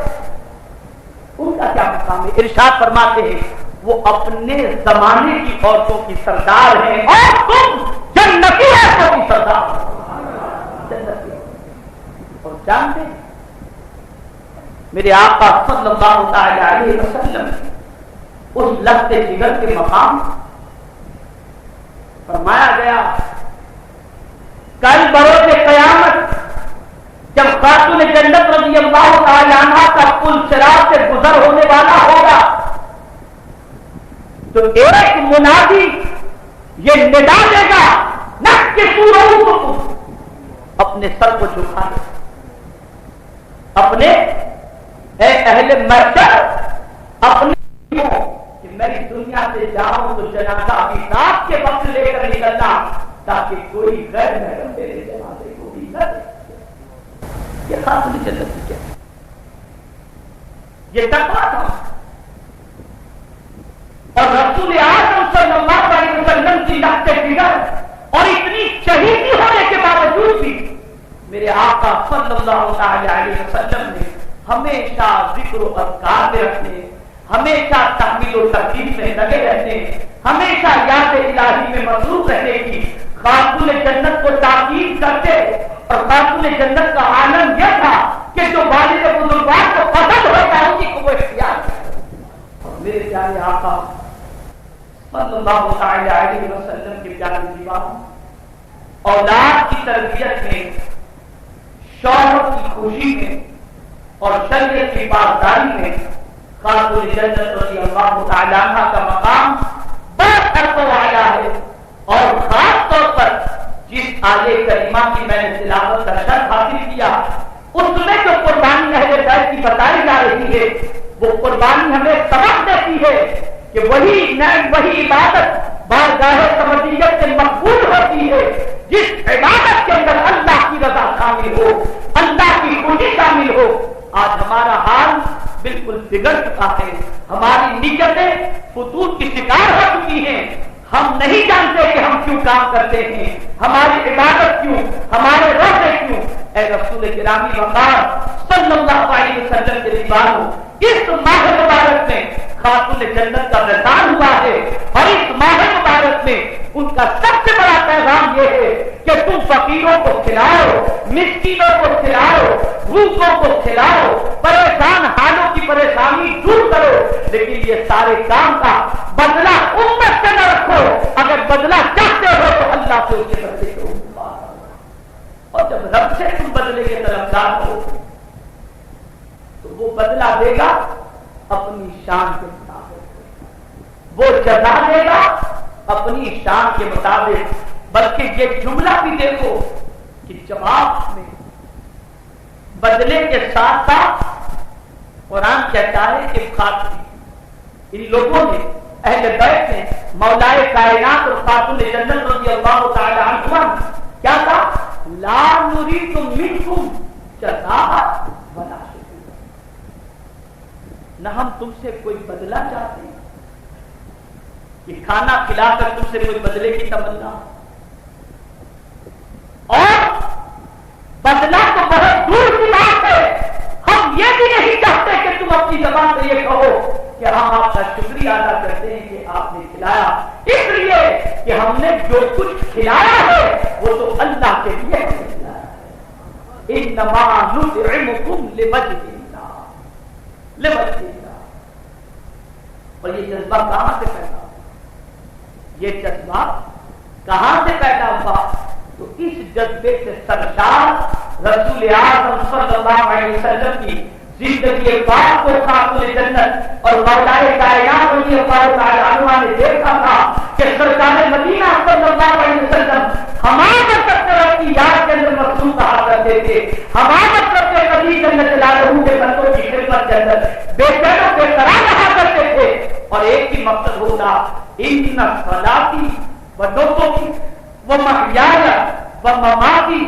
ان کا کیا مقام ہے؟ ارشاد فرماتے ہیں وہ اپنے زمانے کی عورتوں کی سردار ہیں، اور تم جنتی عورتوں کی سردار جنتی۔ اور جانتے ہیں میرے آقا صلی اللہ علیہ وسلم اس لفظ جگر کے مقام فرمایا گیا کل بروز قیامت جب خاتون جنت رضی اللہ تعالی عنہا کا پل صراط سے گزر ہونے والا ہوگا تو ایک منادی یہ ندا دے گا نکسوا رؤوسکم، اپنے سر کو جھکا دے، اپنے اے اہل محشر اپنے کہ میں اس دنیا سے جاؤں تو جنازہ ابھی رات کے وقت لے کر نکلنا تاکہ کوئی غیر محرم میرے جنازے کو بھی نہ دیکھے۔ یہ خاتون جنت کی کیا یہ تقویٰ تھا، اور رسول اعظم صلی اللہ علیہ وسلم کی لخت جگر اور اتنی شہیدی ہونے کے باوجود بھی میرے آقا صلی اللہ علیہ وسلم نے ہمیشہ ذکر و اذکار میں رکھنے، ہمیشہ تحمیل و تقدیم میں لگے رہنے، ہمیشہ یاد الہی میں مصروف رہنے کی خاتون جنت کو تاکید کرتے، اور خاتون جنت کا عالم یہ تھا کہ جو والد بزرگوار کو پسند ہوتا ہے اسی کو وہ اختیار کرے۔ اور میرے پیارے آقا صلی اللہ علیہ وسلم کے پیارے دیوان اولاد کی تربیت میں، شوہر کی خوشی میں اور شریعت کی پاسداری میں خاتون جنت رضی اللہ تعالی عنہ کا مقام بڑا فرق والا ہے۔ اور خاص طور پر جس آیے کریمہ کی میں نے تلاوت کا شرف حاصل کیا اس میں جو قربانی اہل بیت کی بتائی جا رہی ہے وہ قربانی ہمیں سبق دیتی ہے کہ وہی عبادت بارگاہ سمدیت سے مقبول ہوتی ہے جس عبادت کے اندر اللہ کی رضا شامل ہو، اللہ کی خوشی شامل ہو۔ آج ہمارا حال بالکل بگڑ چکا ہے، ہماری نیتیں فتور کی شکار ہو چکی ہیں، ہم نہیں جانتے کہ ہم کیوں کام کرتے ہیں، ہماری عبادت کیوں، ہمارے روزے کیوں۔ اے رسول گرامی وقار صلی اللہ علیہ وسلم کے دیوانوں، اس ماہ مبارک میں خاتون جنت کا رسال ہوا ہے، اور اس ماہ مبارک میں ان کا سب سے بڑا پیغام یہ ہے کہ تم فقیروں کو کھلاؤ، مسکینوں کو کھلاؤ، بھوکوں کو کھلاؤ، پریشان حالوں کی پریشانی دور کرو، لیکن یہ سارے کام کا بدلہ امت سے نہ رکھو، اگر بدلہ چاہتے ہو تو اللہ سے اس کے بدلے کرو، اور جب رب سے تم بدلے کے طرفدار ہو تو وہ بدلہ دے گا اپنی شان کے مطابق، وہ جزا دے گا اپنی شان کے مطابق۔ بلکہ یہ جملہ بھی دیکھو کہ جواب میں بدلے کے ساتھ ساتھ قرآن کہتا ہے کہ ان لوگوں نے اہل بیت نے مولائے کائنات اور خاتون جنت رضی اللہ تعالی عنہ کیا کہا؟ لا نريد منکم جزاء ولا شکورا، نہ ہم تم سے کوئی بدلہ چاہتے ہیں، یہ کھانا کھلا کر تم سے کوئی بدلے کی تمنا، اور بدلہ تو بہت دور کی بات ہے، ہم یہ بھی نہیں چاہتے کہ تم اپنی زبان سے یہ کہو کہ ہم آپ کا شکریہ ادا کرتے ہیں کہ آپ نے کھلایا، اس لیے کہ ہم نے جو کچھ کھلایا ہے وہ تو اللہ کے لیے کھلایا ہے۔ انما نطعمکم لوجه اللہ، لوجه اللہ۔ اور یہ جذبہ کہاں سے پیدا ہوا؟ یہ جذبہ کہاں سے پیدا ہوا؟ تو اس جذبے سے سرشار رسول اعظم صلی اللہ علیہ وسلم کی زندگی پاک کو خاتون جنت اور مولائے کائنات رضی اللہ تعالی عنہ نے دیکھا تھا کہ سرکار مدینہ صلی اللہ علیہ وسلم ہمارے طرف کی یاد کے اندر مصروف رہا کرتے تھے، ہمارے طرف کے نبی جنت لالہ کے بندوں کی خدمت کے اندر بے چین و بے قرار رہا کرتے تھے، اور ایک ہی مقصد ہوتا ان صلاتی و نسکی و محیای و مماتی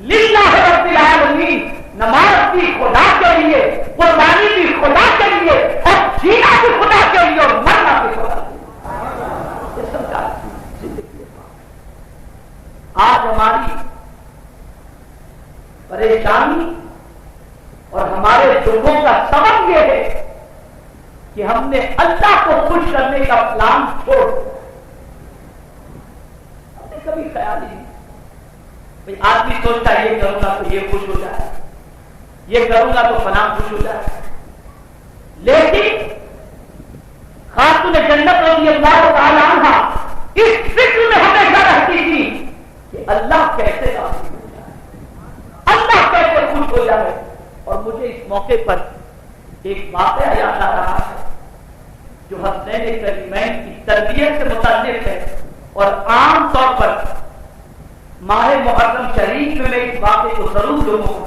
للہ رب العالمین، نماز بھی خدا کے لیے، قربانی بھی خدا کے لیے، اور جینا بھی خدا کے لیے، اور مرنا بھی خدا کے لیے۔ یہ سرکار کی زندگی ہے۔ آج ہماری پریشانی اور ہمارے دکھوں کا سبب یہ ہے کہ ہم نے اللہ کو خوش کرنے کا پلان چھوڑ دیا، ہم نے کبھی خیال ہی نہیں۔ آدمی سوچتا ہے یہ کروں گا تو یہ خوش ہو جائے، یہ کروں گا تو فلاں خوش ہو جائے، لیکن خاتون جنت رضی اللہ تعالی عنہ اس فکر میں ہمیشہ رہتی تھی کہ اللہ کیسے راضی ہو جائے، اللہ کیسے خوش ہو جائے۔ اور مجھے اس موقع پر ایک واقعہ یاد آ رہا ہے جو حسنین کریمین کی تربیت سے متعلق ہے، اور عام طور پر ماہ محرم شریف میں اس واقعے کو ضرور لوگوں کو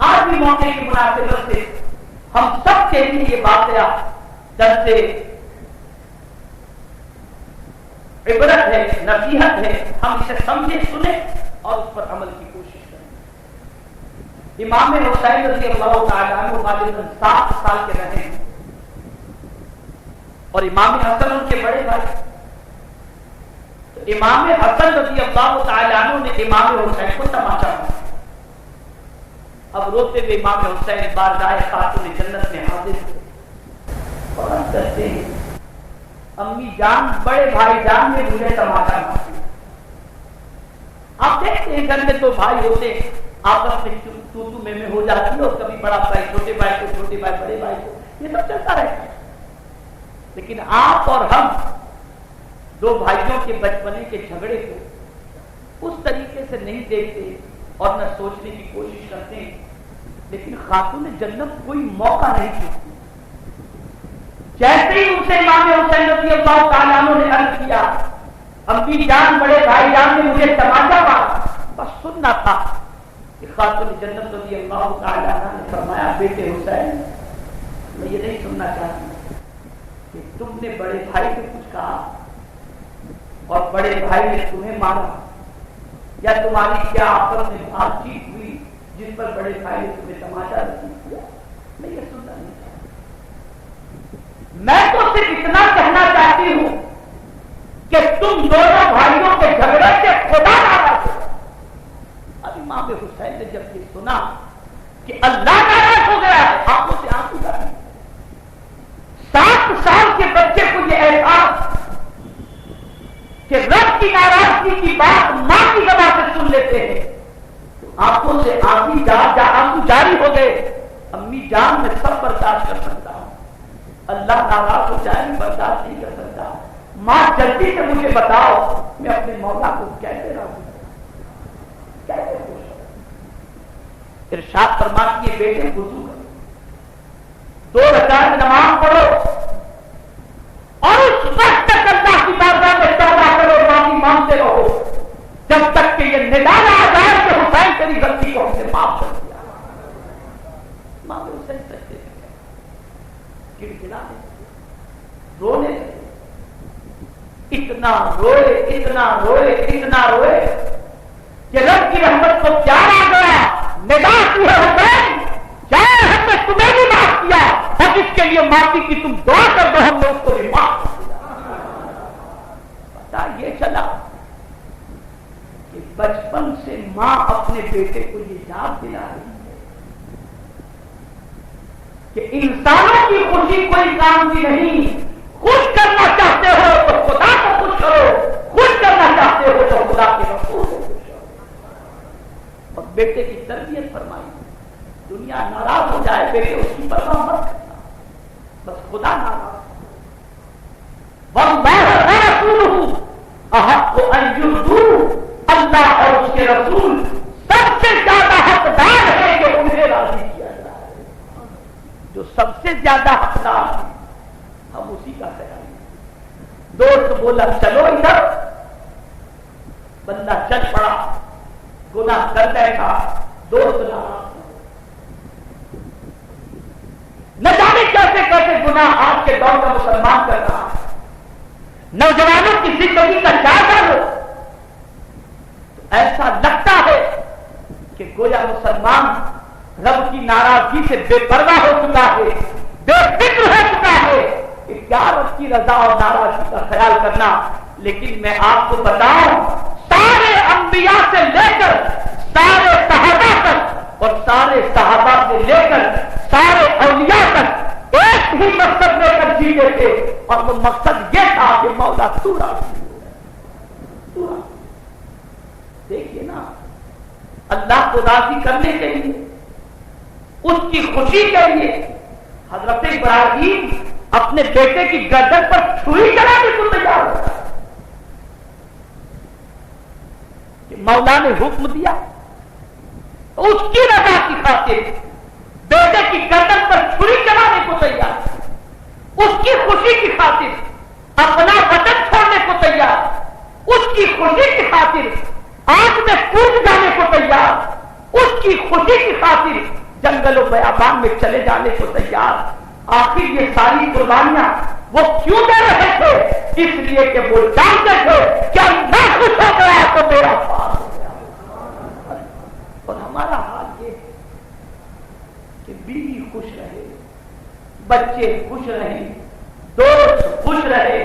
آج بھی موقع کی مناسبت سے ہم سب کے لیے یہ واقعہ درس عبرت ہے، نصیحت ہے، ہم اسے سمجھیں، سنیں اور اس پر عمل کی کوشش کریں۔ امام حسین رضی اللہ تعالیٰ عنہ غالباً 7 سال کے رہے ہیں، اور امام حسن ان کے بڑے بھائی، تو امام حسن رضی اللہ تعالیٰ عنہ نے امام حسین کو تماشا مارا۔ اب روتے ہوئے امام حسین بارگاہ خاتون جنت میں حاضر ہوئے اور کہتے ہیں امی جان، بڑے بھائی جان نے مجھے تماشا مارا۔ آپ دیکھتے ہیں گھر میں تو بھائی ہوتے آپس میں تو میں ہو جاتی ہے، اور کبھی بڑا بھائی چھوٹے بھائی کو، چھوٹے بھائی بڑے بھائی کو، یہ سب چلتا رہتا ہے۔ لیکن آپ اور ہم دو بھائیوں کے بچپنے کے جھگڑے کو اس طریقے سے نہیں دیکھتے اور نہ سوچنے کی کوشش کرتے ہیں۔ لیکن خاتون جنت کوئی موقع نہیں چھوڑتی۔ جیسے ہی ان سے امام حسین رضی اللہ تعالیٰ عنہ نے عرض کیا امی جان، بڑے بھائی جان نے مجھے تماشا مارا، بس سننا تھا کہ خاتون جنت رضی اللہ تعالیٰ عنہ نے فرمایا بیٹے حسین، میں یہ نہیں سننا چاہتی کہ تم نے بڑے بھائی سے کچھ کہا اور بڑے بھائی نے تمہیں مارا، یا تمہاری کیا آپس میں بات چیت ہوئی جس پر بڑے بھائی نے تمہیں تماشا رسید کیا۔ میں یہ سننا نہیں چاہتا، میں تو صرف اتنا کہنا چاہتی ہوں کہ تم دونوں بھائیوں کے جھگڑے سے خدا ناراض ہو۔ اب امام حسین نے جب یہ سنا کہ اللہ ناراض ہو گیا ہے، آنکھوں سے آنسو ڈالے۔ 7 سال کے بچے کو یہ احساس کہ رب کی ناراضگی کی بات ماں کی زبان سے سن لیتے ہیں، تو آنکھوں سے آنسو جاری ہو گئے۔ امی جان، میں سب برداشت کر سکتا ہوں، اللہ ناراض ہو جائے میں برداشت نہیں کر سکتا۔ ماں جلدی سے مجھے بتاؤ میں اپنے مولا کو کیسے راضی کروں، کیسے خوش ہوں۔ ارشاد فرماتی ہے بیٹے وضو کرو، 2 رکعت نماز پڑھو، اور اس وقت تک اللہ کی بارگاہ میں توبہ کرو، معافی مانگتے رہو جب تک کہ یہ ندا نہ آ جائے کہ حسین تیری غلطی کو ہم نے معاف کر دیا۔ ماں حسین سچتے گڑگڑا رونے لگے، اتنا روئے اتنا روئے اتنا روئے کہ رب کی رحمت کو پیار آ گیا۔ ندا کی ہے حسین، چاہے ہم نے تمہیں بھی معاف کیا اور جس کے لیے معافی کی تم دعا کر دو، ہم نے اس کو بھی معاف کر دیا۔ پتا یہ چلا کہ بچپن سے ماں اپنے بیٹے کو یہ یاد دلا رہی ہے کہ انسانوں کی خوشی کوئی کام کی نہیں، خوش کرنا چاہتے ہو تو خدا کو خوش کرو، خوش کرنا چاہتے ہو تو خدا کے رسول کو خوش کرو۔ اور بیٹے کی تربیت فرمائی، دنیا ناراض ہو جائے بیٹے اس کی پرواہ مت کرنا، بس خدا ناراض واللہ ورسولہ احق ان یرضوہ، اللہ اور اس کے رسول سب سے زیادہ حقدار ہے کہ انہیں راضی کیا جائے۔ جو سب سے زیادہ حقدار ہے ہم اسی کا خیال ہیں۔ دوست بولا چلو ادھر، بندہ چل پڑا، گناہ کر بیٹھا، دوست ناراض، نہ جانے کیسے کیسے گناہ آج کے دور کا مسلمان کر رہا ہے۔ نوجوانوں کی زندگی کا جائزہ لو تو ایسا لگتا ہے کہ گویا مسلمان رب کی ناراضگی سے بے پرواہ ہو چکا ہے، بے فکر ہو چکا ہے کہ کیا رب کی رضا اور ناراضگی کا خیال کرنا۔ لیکن میں آپ کو بتاؤں، سارے انبیاء سے لے کر سارے صحابہ تک اور سارے صحابہ سے لے کر سارے اولیاء تک ایک ہی مقصد لے کر جیتے تھے، اور وہ مقصد یہ تھا کہ مولا تو راضی ہو۔ دیکھیے نا، اللہ کو راضی کرنے کے لیے، اس کی خوشی کے لیے حضرت ابراہیم اپنے بیٹے کی گردن پر چھری چلانے کو تیار ہوتا ہے کہ مولا نے حکم دیا، اس کی رضا کی خاطر بیٹے کی گردن پر چھری چلانے کو تیار۔ کی خوشی کی خاطر جنگل و بیابان میں چلے جانے کو تیار. آخر یہ ساری قربانیاں وہ کیوں دے رہے تھے؟ اس لیے کہ وہ جانتے تھے کہ اللہ خوش ہو گیا تو میرا پاس ہو گیا. اور ہمارا حال یہ کہ بیوی خوش رہے، بچے خوش رہیں، دوست خوش رہے،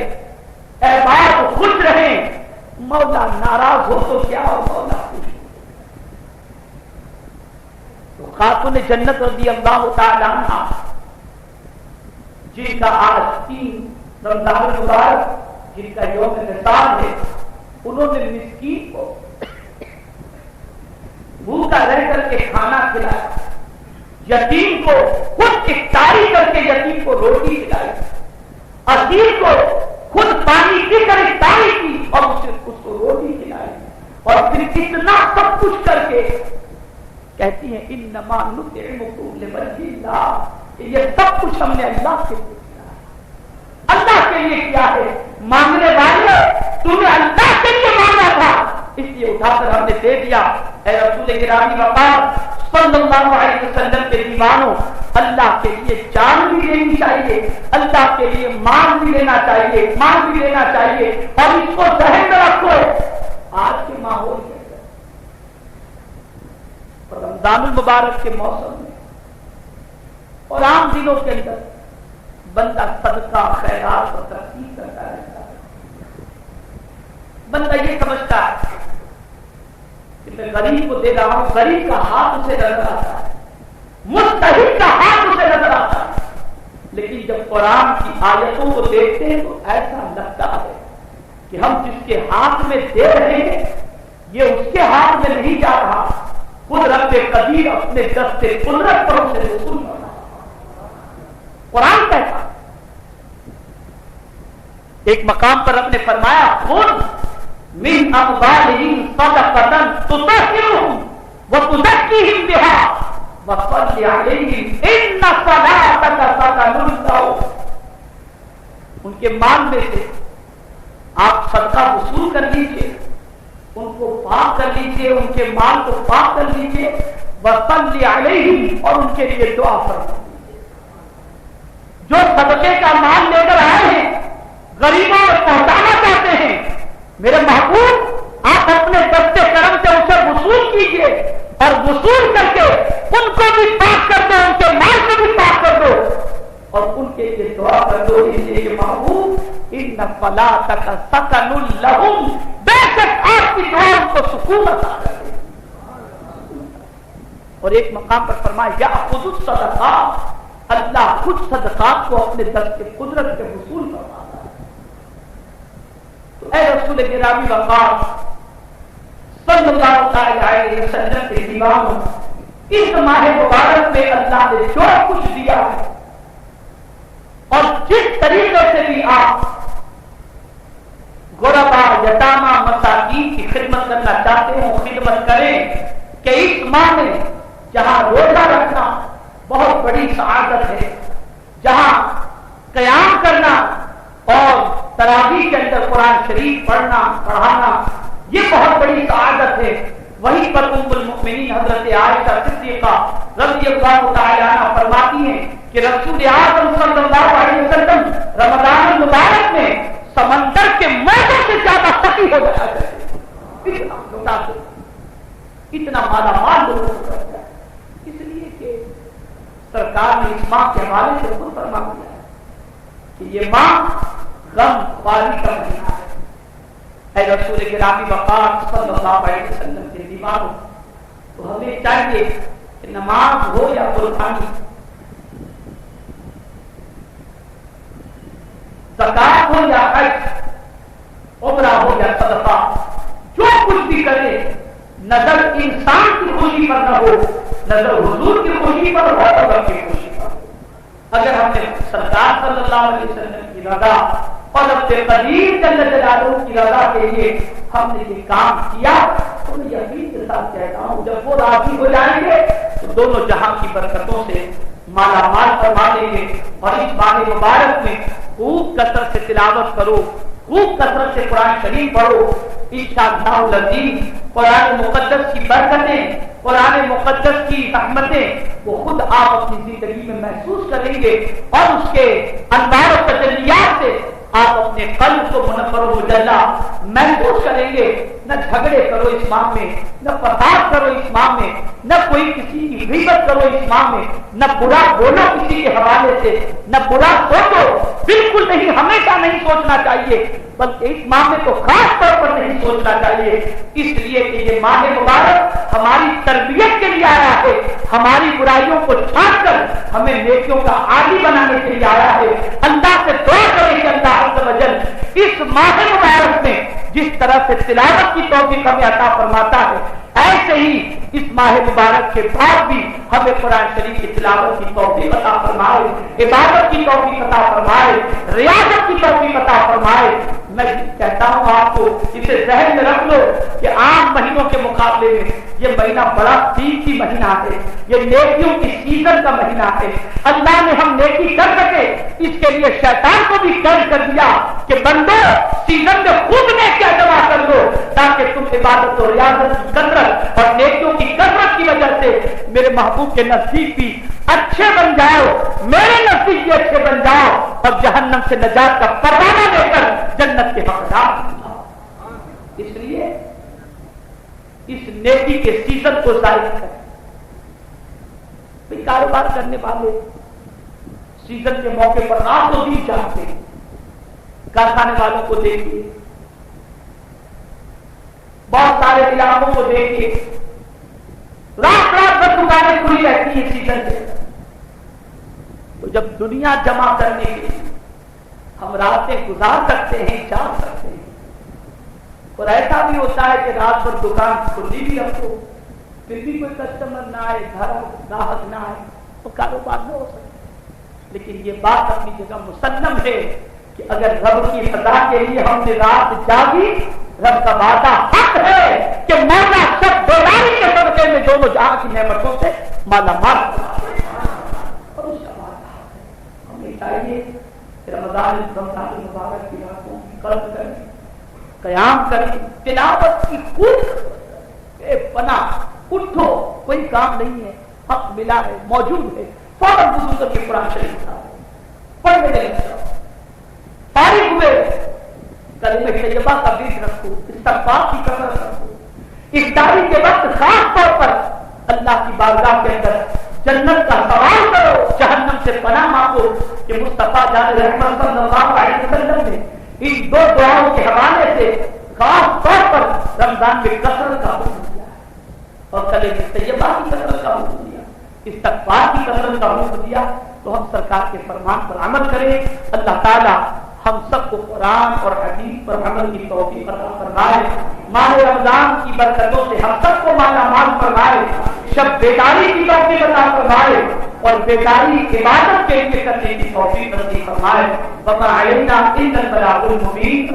احباب خوش رہیں. مولا ناراض ہو تو کیا اور مولا خوش ہو. تو خاتون جنت رضی اللہ تعالی عنہ جن کا آج 3 رمضان المبارک جن کا یوم وصال ہے، انہوں نے مسکین کو بھوکا رہ کر کے کھانا کھلایا، یتیم کو خود افطاری کر کے یتیم کو روٹی کھلائی، اسیر کو خود پانی پی کر افطاری کی اور اس کو روٹی کھلائی، اور پھر اتنا سب کچھ کر کے کہتی ہیں انما نطعمکم لوجہ اللہ، یہ سب کچھ ہم نے اللہ کے لیے کیا ہے. اللہ کے لیے کیا ہے؟ مانگنے والے تمہیں اللہ کے لیے مانگا تھا، اس لیے اٹھا کر ہم نے دے دیا. اے رسول گرامی وقار صلی اللہ علیہ وسلم کے دیوانوں، اللہ کے لیے جان بھی لینی چاہیے، اللہ کے لیے مان بھی لینا چاہیے، مان بھی لینا چاہیے. اور اس کو ذہن میں رکھو، آج کے ماحول کے رمضان المبارک کے موسم میں اور عام دنوں کے اندر بندہ صدقہ خیرات اور تقسیم کرتا رہتا ہے. بندہ یہ سمجھتا ہے کہ میں غریب کو دے رہا ہوں، غریب کا ہاتھ اسے نظر آتا ہے، مستحق کا ہاتھ اسے نظر آتا ہے. لیکن جب قرآن کی آیتوں کو دیکھتے ہیں تو ایسا لگتا ہے کہ ہم جس کے ہاتھ میں دے رہے ہیں یہ اس کے ہاتھ میں نہیں جا رہا، خود رب قدیر اپنے دست قدرت پر اسے وصول کر رہا. قرآن کہتا ایک مقام پر رب نے فرمایا خود من اموالہم صدقۃ تطہرہم وتزکیہم بہا وصلی علیہم ان صلاتک سکن لہم. ان کے مال میں سے آپ صدقہ وصول کر لیجئے، ان کو پاک کر لیجئے، ان کے مال کو پاک کر لیجئے، وصلی علیہم اور ان کے لیے دعا فرمائیے. جو صدقے کا مال لے کر آئے ہیں، غریبوں کو پہنچانا چاہتے ہیں، میرے محبوب آپ اپنے دست کرم سے اسے وصول کیجئے اور وصول کر کے ان کو بھی پاک کر دو، ان کے مال کو بھی پاک کر دو اور ان کے لیے دعا کر دو. اس لیے محبوب ان صلاتک سکن لہم، بے شک آپ کی دعا ان کو سکون عطا کر دے. اور ایک مقام پر فرمایا یأخذ الصدقات، اللہ خود صدقات کو اپنے دست کے قدرت کے وصول فرماتا ہے. تو اے رسول گرامی وقار صلی اللہ علیہ وسلم کے دیوانوں، اس ماہ مبارک میں اللہ نے جو کچھ دیا ہے اور جس طریقے سے بھی آپ غربا یتامى مساکین کی خدمت کرنا چاہتے ہو خدمت کریں. کہ اس ماہ میں جہاں روزہ رکھنا بہت بڑی سعادت ہے، جہاں قیام کرنا اور تراویح کے اندر قرآن شریف پڑھنا پڑھانا یہ بہت بڑی سعادت ہے، وہیں پر ام المؤمنین حضرت عائشہ صدیقہ رضی اللہ تعالی عنہا فرماتی ہیں کہ رسول اعظم صلی اللہ علیہ وسلم رمضان المبارک میں سمندر کے موجوں سے زیادہ سخی ہو جایا کرتے، اتنا لوٹا سے اتنا مالا مال لوگوں کو کرتا ہے. اس لیے کہ سرکار نے اس ماہ کے حوالے سے خود فرما دیا ہے کہ یہ ماہ غم خواری کا مہینہ ہے. اے رسول گرامی وقار صلی اللہ علیہ وسلم کے دیوانوں، تو ہمیں چاہیے کہ نماز ہو یا قربانی، زکات ہو یا حج، عمرہ ہو یا صدقہ، جو کچھ بھی کرے نظر انسان کی خوشی پر نہ ہو، نظر حضور کی خوشی پر ہو اور رب کی خوشی پر ہو. اگر ہم نے سرکار صلی اللہ علیہ وسلم کی رضا اور رب قدیر جل جلالہ کی رضا کے لیے ہم نے یہ کام کیا تو میں یقین کے ساتھ کہتا ہوں جب وہ راضی ہو جائیں گے تو دونوں جہاں کی برکتوں سے مالا مال فرما دیں گے. اور اس ماہ مبارک میں خوب کثرت سے تلاوت کرو، خوب کثرت سے قرآن شریف پڑھو، انشاءاللہ العزیز قرآن مقدس کی برکتیں، قرآن مقدس کی رحمتیں وہ خود آپ اپنی زندگی میں محسوس کریں گے، اور اس کے انوار و تجلیات سے آپ اپنے قلب کو منور و مجلہ محسوس کریں گے۔ نہ جھگڑے کرو اس ماہ میں، نہ فساد کرو اس ماہ میں، نہ کوئی کسی کی غیبت کرو اس ماہ میں، نہ برا بولو کسی کے حوالے سے، نہ برا سوچو، بالکل نہیں، ہمیشہ نہیں سوچنا چاہیے، بلکہ اس ماہ میں تو خاص طور پر نہیں سوچنا چاہیے، اس لیے کہ یہ ماہ مبارک ہماری تربیت کے لیے آیا ہے، ہماری برائیوں کو چھانٹ کر ہمیں نیکیوں کا عادی بنانے کے لیے آیا ہے۔ اللہ سے دعا کریں کہ اللہ عز و جل اس ماہ مبارک میں جس طرح سے تلاوت کی توفیق ہمیں عطا فرماتا ہے، ایسے ہی اس ماہ مبارک کے بعد بھی ہمیں قرآن شریف کی تلاوت کی توفیق عطا فرمائے، عبادت کی توفیق عطا فرمائے، ریاضت کی توفیق عطا فرمائے۔ میں کہتا ہوں آپ کو اسے ذہن میں رکھ لو کہ عام مہینوں کے مقابلے میں یہ مہینہ بڑا قیمتی مہینہ ہے، یہ نیکیوں کی سیزن کا مہینہ ہے۔ اللہ نے ہم نیکی کر سکے اس کے لیے شیطان کو بھی قید کر دیا کہ بندو سیزن میں خوب نیکیاں جمع کر دو، تاکہ تم عبادت و ریاضت کی کثرت اور نیکیوں کی کثرت کی وجہ سے میرے محبوب کے نزدیک بھی اچھے بن جاؤ، میرے نزدیک بھی اچھے بن جاؤ، اور جہنم سے نجات کا پروانہ لے کر جنت کے حقدار بن جاؤ۔ اس لیے اس نیکی کے سیزن کو ظاہر کریں۔ کاروبار کرنے والے سیزن کے موقع پر رات و دن جاگتے ہیں، کارخانے والوں کو دیکھیے، بہت سارے علاقوں کو دیکھیے، رات رات بھر دکانیں کھلی رہتی ہیں سیزن کے۔ تو جب دنیا جمع کرنے کے لیے ہم راتیں گزار سکتے ہیں، جاگ سکتے ہیں، اور ایسا بھی ہوتا ہے کہ رات بھر دکان کھلی بھی رکھو پھر بھی کوئی کسٹمر نہ آئے، گاہک نہ آئے، تو کاروبار نہ ہو سکے۔ لیکن یہ بات اپنی جگہ مسلم ہے کہ اگر رب کی رضا کے لیے ہم نے رات جاگی، رب کا وعدہ حق ہے کہ مولا سب بیداری کے صدقے میں دونوں جہاں کی نعمتوں سے مالا مال، اور اس کا وعدہ ہمیں چاہیے کہ رمضان المبارک کی راتوں کی قدر کریں، قیام کریں، تلاوت کی خوب پناہ، اٹھو، کوئی کام نہیں ہے، حق ملا ہے، موجود ہے، فوراً وضو کر کے قرآن شریف پڑھنے لگے، فارغ ہوئے کلمہ طیبہ کا بیج رکھو، استغفار کی کثرت رکھو، افطاری کے وقت خاص طور پر اللہ کی بارگاہ کے اندر جنت کا سوال کرو، جہنم سے پناہ مانگو کہ مصطفیٰ جان رحمت صلی اللہ علیہ وسلم نے ان دو دعاؤں کے حوالے سے خاص طور پر رمضان میں کثرت کا حکم دیا اور کلمہ طیبہ کی کثرت کا حکم دیا، استغفار کی کثرت کا حکم دیا۔ تو ہم سرکار کے فرمان پر عمل کریں۔ اللہ تعالی ہم سب کو قرآن اور حدیث پر عمل کی توفیق عطا فرمائے، ماہ رمضان کی برکتوں سے ہم سب کو مالا مال فرمائے، شب بیداری کی توفیق عطا فرمائے، اور بیداری عبادت کے لیے کرنے کی توفیق نصیب فرمائے۔ وما علینا الا البلاغ المبین۔